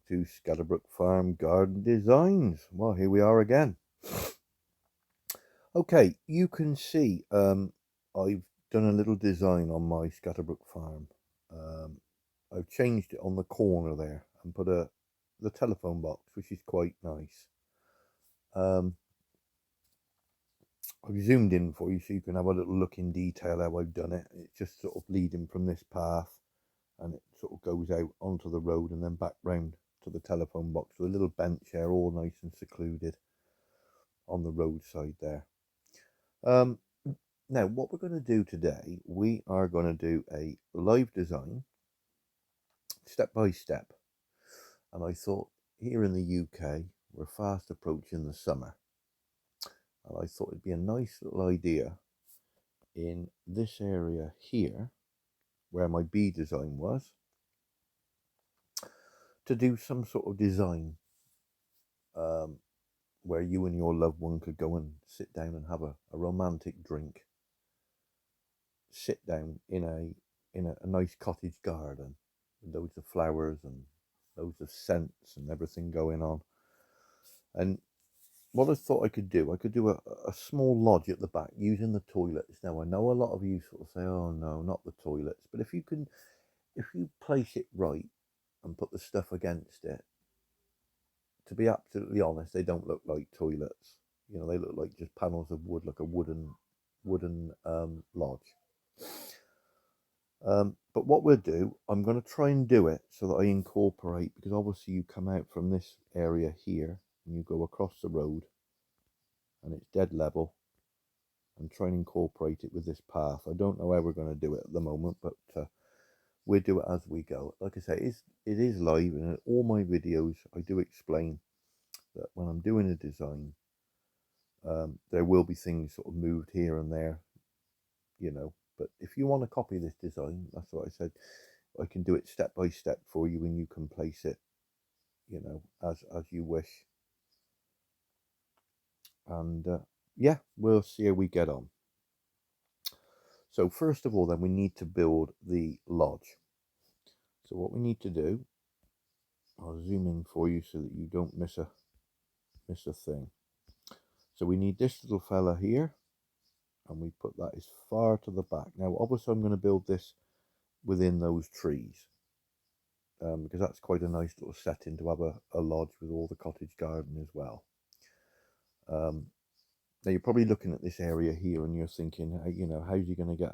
to Scatterbrook Farm Garden Designs. Well, here we are again. Okay, you can see I've done a little design on my Scatterbrook farm. I've changed it on the corner there and put the telephone box, which is quite nice. I've zoomed in for you so you can have a little look in detail how I've done it. It's just sort of leading from this path and it sort of goes out onto the road and then back round to the telephone box with a little bench there, all nice and secluded on the roadside there. Now what we're going to do today, we are going to do a live design step by step, and I thought here in the UK we're fast approaching the summer, and I thought it'd be a nice little idea in this area here where my bee design was to do some sort of design where you and your loved one could go and sit down and have a romantic drink, sit down in a nice cottage garden with loads of flowers and loads of scents and everything going on. And what I thought I could do a small lodge at the back using the toilets. Now I know a lot of you sort of say, oh no, not the toilets, but if you place it right and put the stuff against it, to be absolutely honest, they don't look like toilets. You know, they look like just panels of wood, like a wooden lodge. But what we'll do, I'm going to try and do it so that I incorporate, because obviously you come out from this area here and you go across the road and it's dead level, and try and incorporate it with this path. I don't know how we're going to do it at the moment, but we'll do it as we go. Like I say, it is live, and in all my videos I do explain that when I'm doing a design, there will be things sort of moved here and there, you know. But if you want to copy this design, that's what I said, I can do it step by step for you, and you can place it, you know, as you wish. And yeah, we'll see how we get on. So first of all, then we need to build the lodge. So what we need to do, I'll zoom in for you so that you don't miss a thing. So we need this little fella here, and we put that as far to the back. Now obviously I'm going to build this within those trees, because that's quite a nice little setting to have a lodge with all the cottage garden as well. Now you're probably looking at this area here and you're thinking, you know, how's you going to get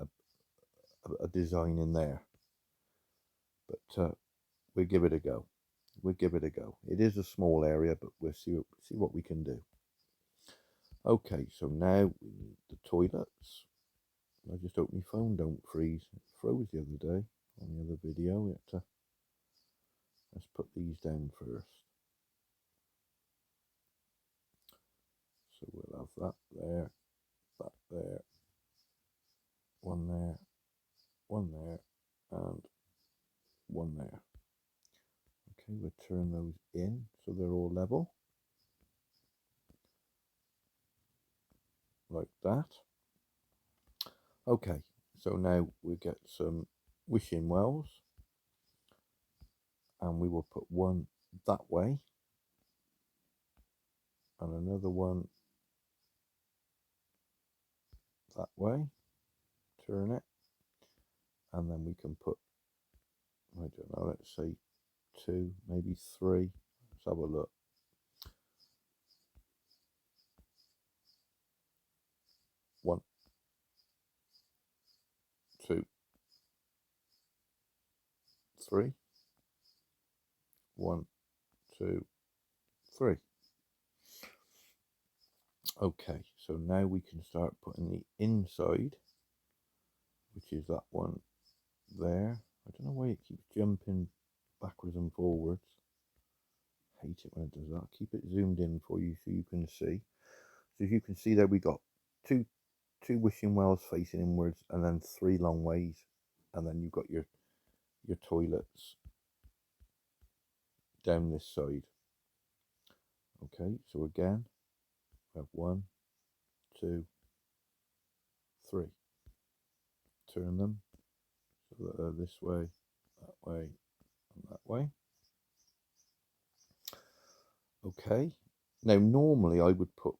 a design in there? But we'll give it a go. We'll give it a go. It is a small area, but we'll see what we can do. Okay, so now we need the toilets. I just hope my phone don't freeze. It froze the other day on the other video. We had to, let's put these down first. So we'll have that there, one there, and one there. Okay, we'll turn those in so they're all level, like that. Okay, so now we get some wishing wells, and we will put one that way and another one that way, turn it, and then we can put, I don't know, let's say 2, maybe 3. Let's have a look. One, 2, 3. 1, 2, 3. Okay, so now we can start putting the inside, which is that one there. I don't know why it keeps jumping backwards and forwards. Hate it when it does that. I'll keep it zoomed in for you so you can see. So as you can see there, we got two wishing wells facing inwards, and then 3 long ways, and then you've got your toilets down this side. Okay, so again we have 1, 2, 3. Turn them so that they're this way, that way, and that way. Okay, now normally I would put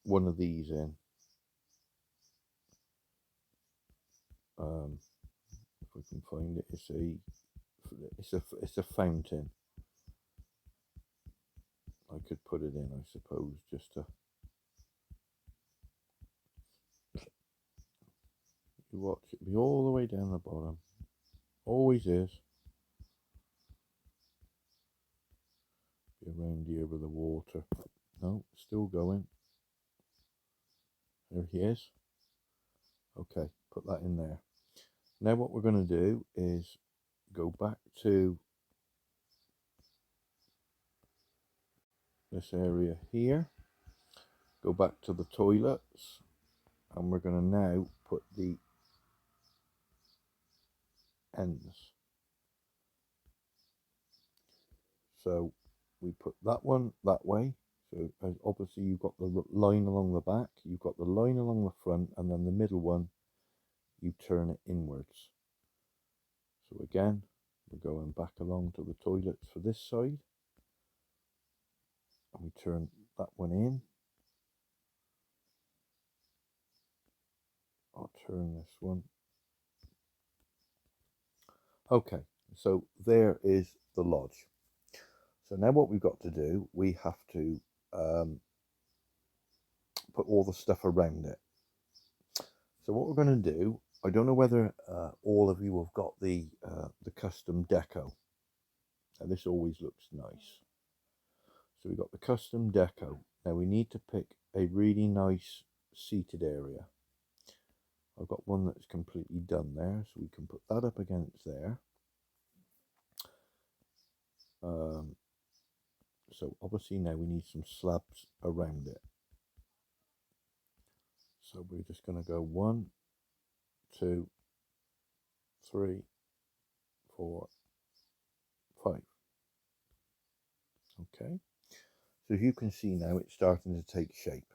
one of these in. If we can find it, it's a fountain. I could put it in, I suppose, just to you watch it be all the way down the bottom. Always is. Be around here with the water. No, still going. There he is. Okay, put that in there. Now what we're going to do is go back to this area here, go back to the toilets, and we're going to now put the ends. So we put that one that way. So obviously you've got the line along the back, you've got the line along the front, and then the middle one, you turn it inwards. So again, we're going back along to the toilets for this side, and we turn that one in. I'll turn this one. Okay, so there is the lodge. So now what we've got to do, we have to put all the stuff around it. So what we're going to do, I don't know whether all of you have got the custom deco. Now this always looks nice. So we've got the custom deco. Now we need to pick a really nice seated area. I've got one that's completely done there, so we can put that up against there. So obviously now we need some slabs around it. So we're just going to go 1, 2, 3, 4, 5. Okay. So as you can see now, it's starting to take shape.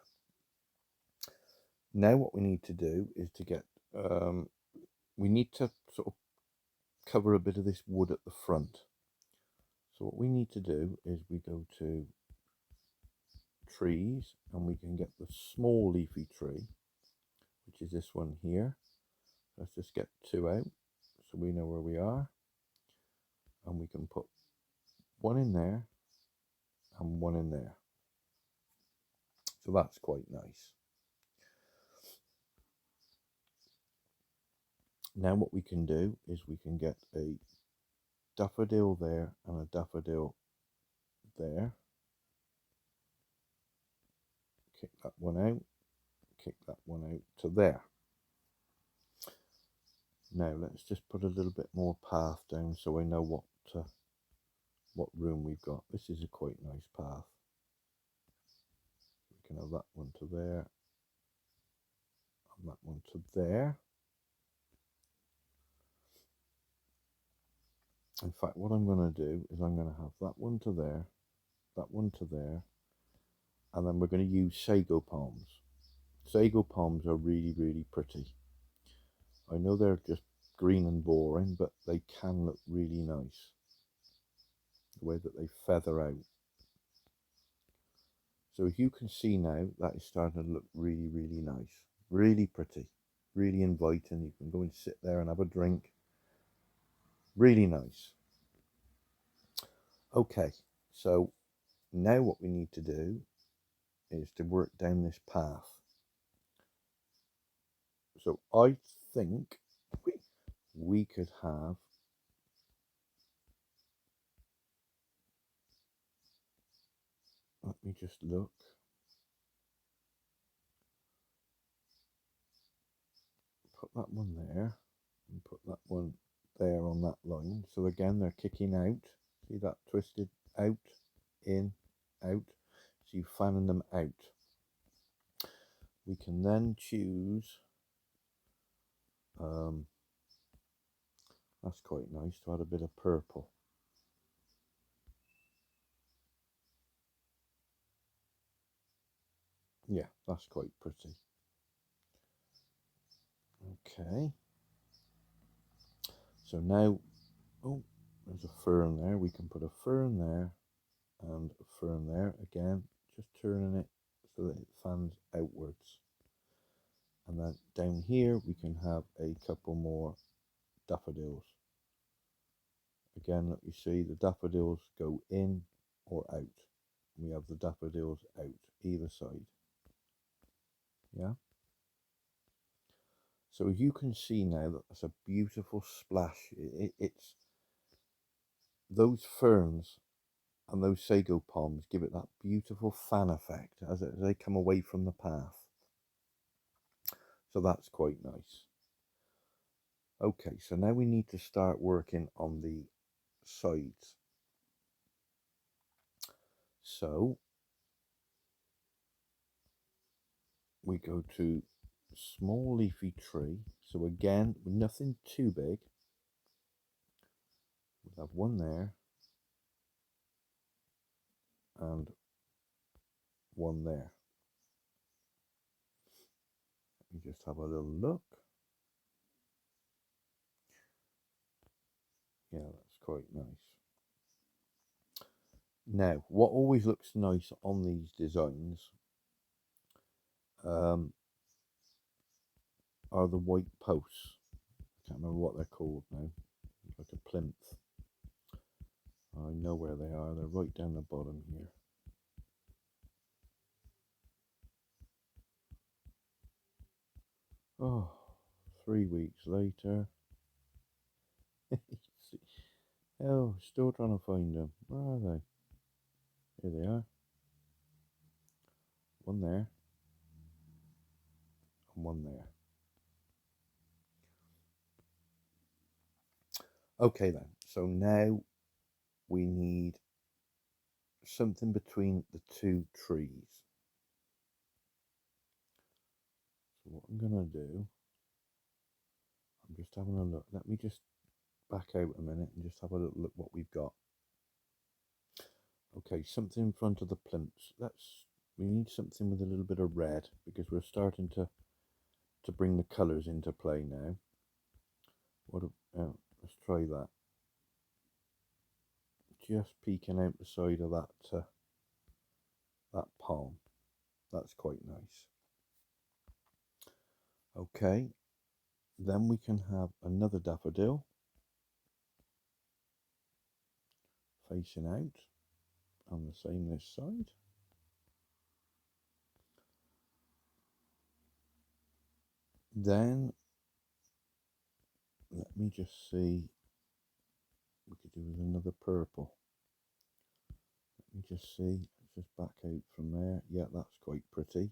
Now what we need to do is to get, we need to sort of cover a bit of this wood at the front. So what we need to do is we go to trees, and we can get the small leafy tree, which is this one here. Let's just get 2 out so we know where we are, and we can put one in there and one in there. So that's quite nice. Now what we can do is we can get a daffodil there and a daffodil there. Kick that one out, kick that one out to there. Now let's just put a little bit more path down so I know what room we've got. This is a quite nice path. We can have that one to there and that one to there. In fact, what I'm going to do is I'm going to have that one to there, that one to there, and then we're going to use sago palms. Sago palms are really, really pretty. I know they're just green and boring, but they can look really nice. The way that they feather out. So as you can see now, that is starting to look really, really nice. Really pretty. Really inviting. You can go and sit there and have a drink. Really nice. Okay, so now what we need to do is to work down this path. So I think we could have let me just look. Put that one there and put that one there on that line. So again, they're kicking out. See that twisted out, in, out. So you're fanning them out. We can then choose, that's quite nice to add a bit of purple. Yeah, that's quite pretty. Okay. So now, oh, there's a fern there. We can put a fern there and fern there. Again, just turning it so that it fans outwards. And then down here we can have a couple more daffodils. Again, look, you see the daffodils go in or out. We have the daffodils out either side. Yeah. So as you can see now, that's a beautiful splash. It's those ferns and those sago palms give it that beautiful fan effect as they come away from the path. So that's quite nice. Okay, so now we need to start working on the sides. So we go to small leafy tree. So again, nothing too big. We'll have one there and one there. Let me just have a little look. Yeah, that's quite nice. Now, what always looks nice on these designs are the white posts. I can't remember what they're called now. Like a plinth. I know where they are. They're right down the bottom here. Oh, 3 weeks later. Oh, still trying to find them. Where are they? Here they are. One there. And one there. Okay then. So now we need something between the two trees. So what I'm going to do, I'm just having a look. Let me just back out a minute and just have a little look what we've got. Okay, something in front of the plinths. We need something with a little bit of red because we're starting to bring the colours into play now. Let's try that. Just peeking out the side of that palm. That's quite nice. Okay, then we can have another daffodil facing out on the same this side. Then let me just see, we could do with another purple. Let me just see, just back out from there. Yeah, that's quite pretty.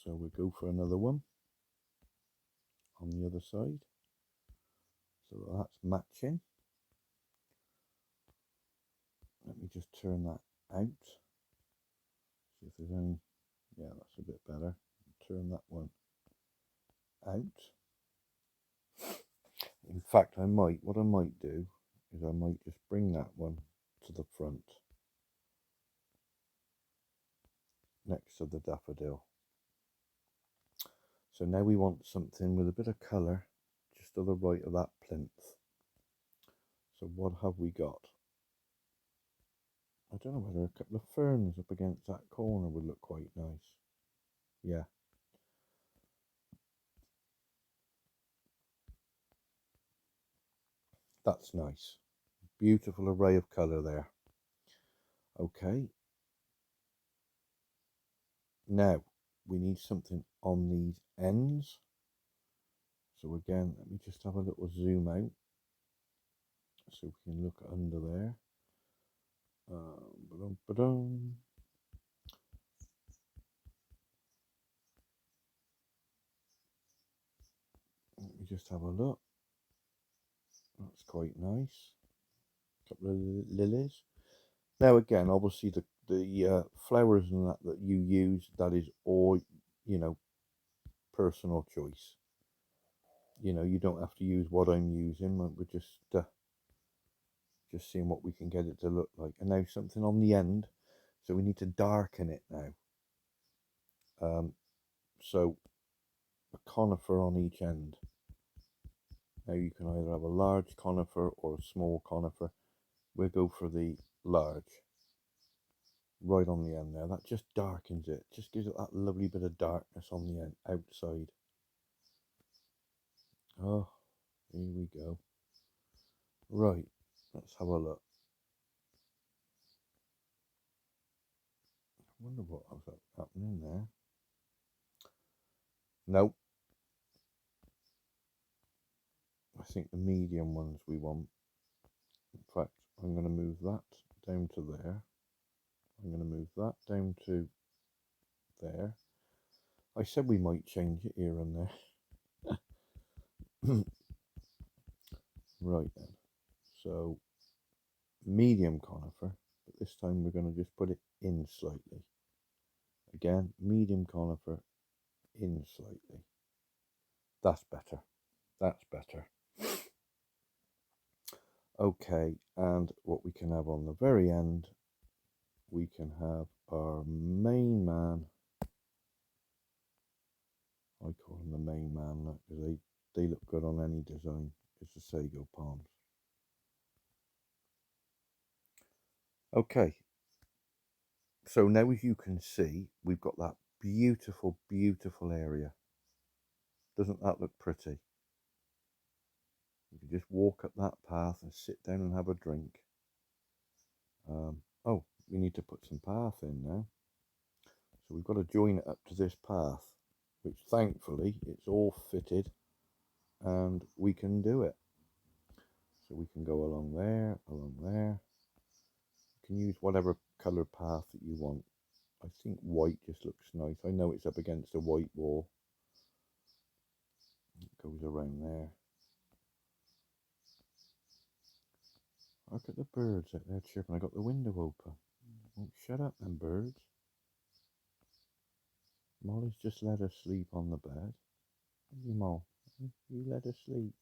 So we'll go for another one on the other side. So that's matching. Let me just turn that out. See if there's any, yeah, that's a bit better. Turn that one out. In fact, what I might do is I might just bring that one to the front next to the daffodil. So now we want something with a bit of colour just to the right of that plinth. So what have we got? I don't know whether a couple of ferns up against that corner would look quite nice. Yeah. That's nice. Beautiful array of colour there. Okay. Now, we need something on these ends. So again, let me just have a little zoom out so we can look under there. Let me just have a look. That's quite nice. A couple of lilies. Now again, obviously the flowers and that you use, that is all, personal choice. You don't have to use what I'm using. We're just seeing what we can get it to look like. And now something on the end, so we need to darken it now. So a conifer on each end. Now you can either have a large conifer or a small conifer. We'll go for the large. Right on the end there. That just darkens it. Just gives it that lovely bit of darkness on the end, outside. Oh, here we go. Right, let's have a look. I wonder what was happening there. Nope. I think the medium ones we want. In fact, I'm going to move that down to there. I'm going to move that down to there. I said we might change it here and there. Right then. So, medium conifer, but this time we're going to just put it in slightly. Again, medium conifer, in slightly. That's better. That's better. Okay, and what we can have on the very end, we can have our main man. I call them the main man, look, because they look good on any design. It's the sago palms. Okay, so now as you can see, we've got that beautiful, beautiful area. Doesn't that look pretty? You can just walk up that path and sit down and have a drink. Oh, we need to put some path in now. So we've got to join it up to this path, which thankfully it's all fitted and we can do it. So we can go along there, along there. You can use whatever colour path that you want. I think white just looks nice. I know it's up against a white wall. It goes around there. Look at the birds out there chirping. I got the window open. Oh, shut up them birds. Molly's just let her sleep on the bed. You Moll, you let her sleep.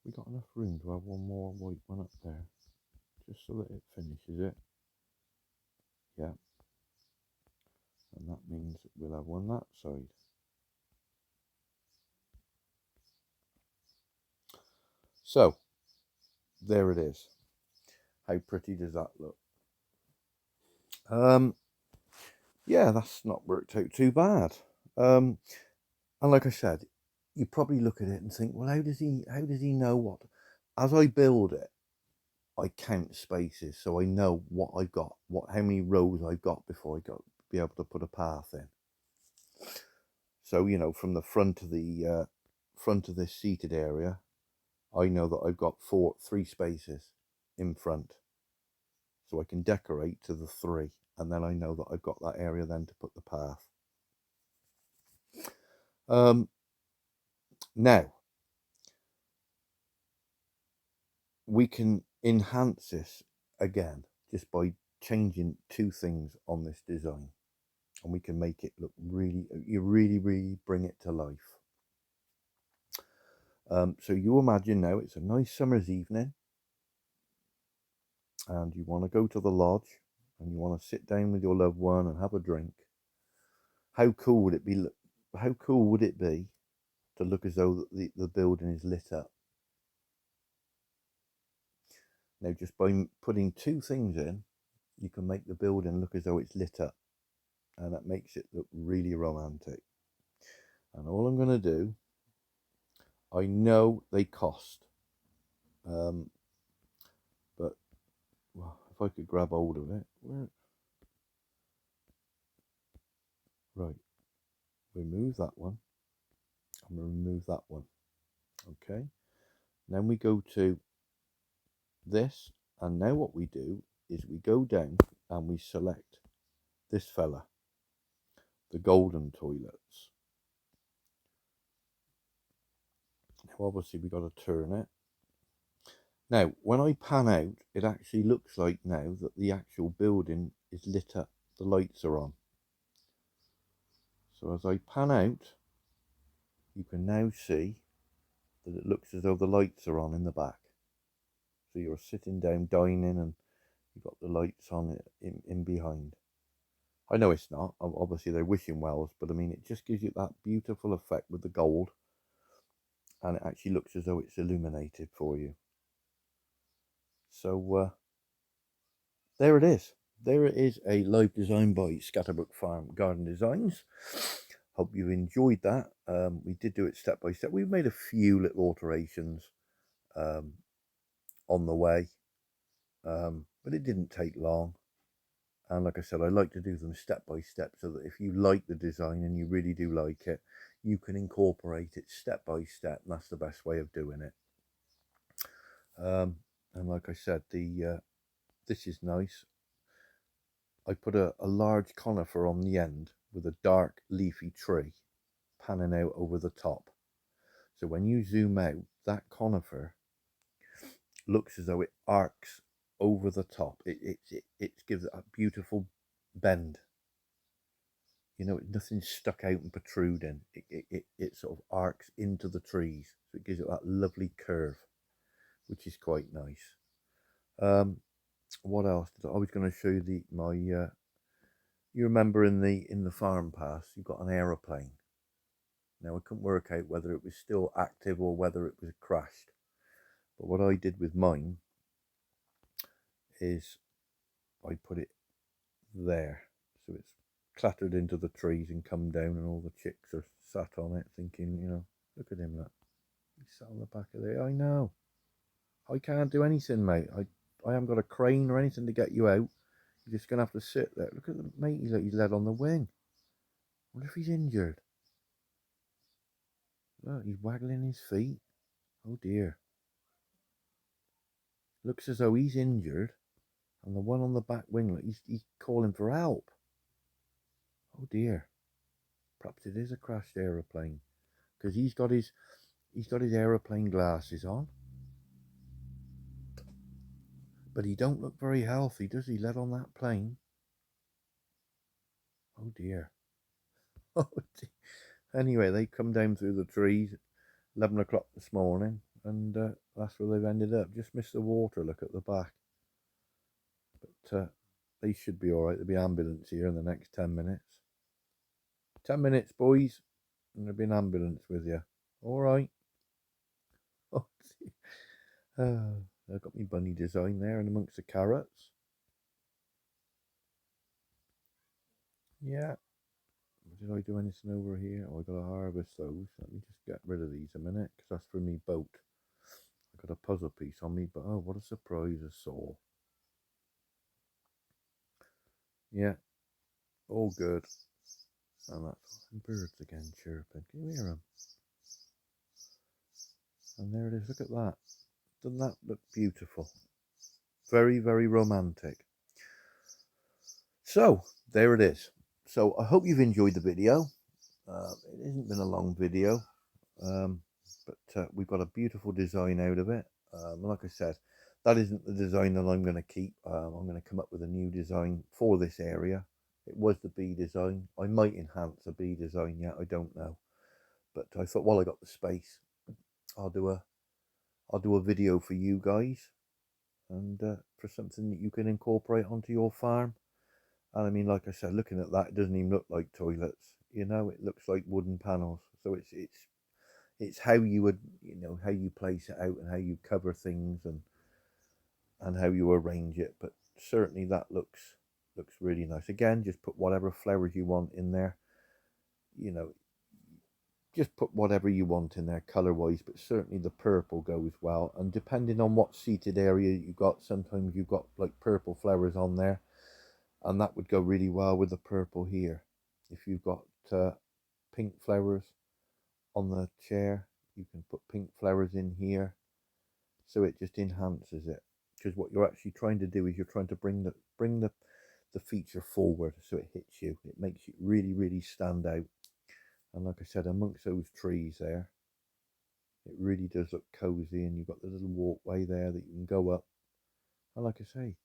We got enough room to have one more white one up there, just so that it finishes it. Yeah. And that means we'll have one that side. So, there it is. How pretty does that look? Yeah, that's not worked out too bad. And like I said, you probably look at it and think, well, how does he know what? As I build it, I count spaces, so I know what I've got, how many rows I've got before I be able to put a path in. So, you know, from the front of the front of this seated area, I know that I've got three spaces in front, so I can decorate to the 3, and then I know that I've got that area then to put the path. Now we can enhance this again just by changing 2 things on this design, and we can make it look really bring it to life. So you imagine now it's a nice summer's evening and you want to go to the lodge and you want to sit down with your loved one and have a drink. How cool would it be? How cool would it be to look as though the building is lit up? Now, just by putting 2 things in, you can make the building look as though it's lit up, and that makes it look really romantic. And all I'm going to do, I know they cost, but well, if I could grab hold of it, right, remove that one, and remove that one. Okay, then we go to this, and now what we do is we go down and we select this fella, the golden toilets. Now obviously we got to turn it. Now when I pan out, it actually looks like now that the actual building is lit up, the lights are on. So as I pan out, you can now see that it looks as though the lights are on in the back. So you're sitting down dining and you've got the lights on it in behind. I know it's not. Obviously, they're wishing wells, but I mean, it just gives you that beautiful effect with the gold, and it actually looks as though it's illuminated for you. So there it is. There it is, a live design by Scatterbrook Farm Garden Designs. Hope you enjoyed that. We did do it step by step. We've made a few little alterations on the way, but it didn't take long. And like I said, I like to do them step by step so that if you like the design and you really do like it, you can incorporate it step by step, and that's the best way of doing it. And like I said, this is nice. I put a large conifer on the end with a dark leafy tree panning out over the top. So when you zoom out, that conifer looks as though it arcs over the top. It gives it a beautiful bend. You know, nothing's stuck out and protruding. It sort of arcs into the trees. So it gives it that lovely curve, which is quite nice. What else? I was going to show you my. You remember in the farm pass, you got an aeroplane. Now I couldn't work out whether it was still active or whether it was crashed. But what I did with mine is I put it there, so it's clattered into the trees and come down, and all the chicks are sat on it, thinking, you know, look at him, look. He's sat on the back of there. I know. I can't do anything, mate. I haven't got a crane or anything to get you out. You're just gonna have to sit there. Look at the mate. He's led on the wing. What if he's injured? Look, he's waggling his feet. Oh dear. Looks as though he's injured, and the one on the back wing, look, he's calling for help. Oh dear. Perhaps it is a crashed aeroplane, because he's got his aeroplane glasses on. But he don't look very healthy, does he, led on that plane? Oh dear. Oh dear. Anyway, they come down through the trees at 11 o'clock this morning, and that's where they've ended up. Just missed the water, look at the back. But they should be alright. There'll be ambulance here in the next 10 minutes. 10 minutes, boys, and there'll be an ambulance with you. Alright. Oh, I've got my bunny design there in amongst the carrots. Yeah. Did I do anything over here? Oh, I got to harvest those. Let me just get rid of these a minute, because that's for me boat. I got a puzzle piece on me, but oh, what a surprise I saw. Yeah, all good. And that's birds again chirping. Can you hear them? And there it is. Look at that. Doesn't that look beautiful? Very, very romantic. So, there it is. So, I hope you've enjoyed the video. It hasn't been a long video, but we've got a beautiful design out of it. Like I said, that isn't the design that I'm going to keep. I'm going to come up with a new design for this area. It was the bee design. I might enhance a bee design yet, I don't know. But I thought, while I got the space, I'll do a video for you guys, and for something that you can incorporate onto your farm. And I mean, like I said, looking at that, it doesn't even look like toilets. You know, it looks like wooden panels. So it's how you would, you know, how you place it out and how you cover things, and how you arrange it. But certainly that looks really nice. Again, just put whatever flowers you want in there. You know, just put whatever you want in there color wise, but certainly the purple goes well. And depending on what seated area you got, sometimes you've got like purple flowers on there, and that would go really well with the purple here. If you've got pink flowers on the chair, you can put pink flowers in here, so it just enhances it. Because what you're actually trying to do is you're trying to bring the feature forward, so it hits you. It makes it really, really stand out. And like I said, amongst those trees there, it really does look cozy, and you've got the little walkway there that you can go up. And like I say,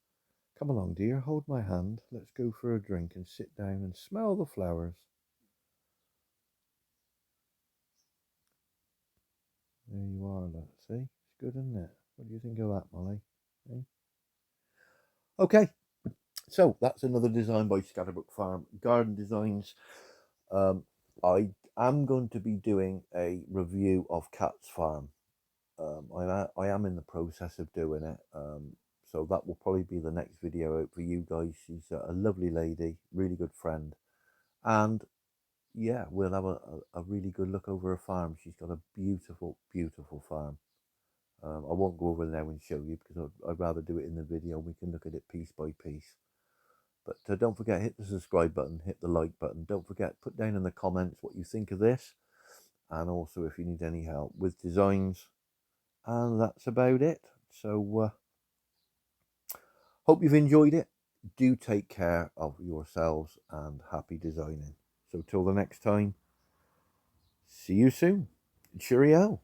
come along, dear, hold my hand. Let's go for a drink and sit down and smell the flowers. There you are, look. See? It's good, isn't it? What do you think of that, Molly? Eh? Okay, So that's another design by Scatterbrook Farm Garden Designs. I am going to be doing a review of Kat's farm. I am in the process of doing it. So that will probably be the next video out for you guys. She's a lovely lady, really good friend. And yeah, we'll have a really good look over her farm. She's got a beautiful, beautiful farm. I won't go over there and show you because I'd rather do it in the video. We can look at it piece by piece. But don't forget, hit the subscribe button, hit the like button. Don't forget, put down in the comments what you think of this. And also if you need any help with designs. And that's about it. So hope you've enjoyed it. Do take care of yourselves and happy designing. So till the next time, see you soon. Cheerio.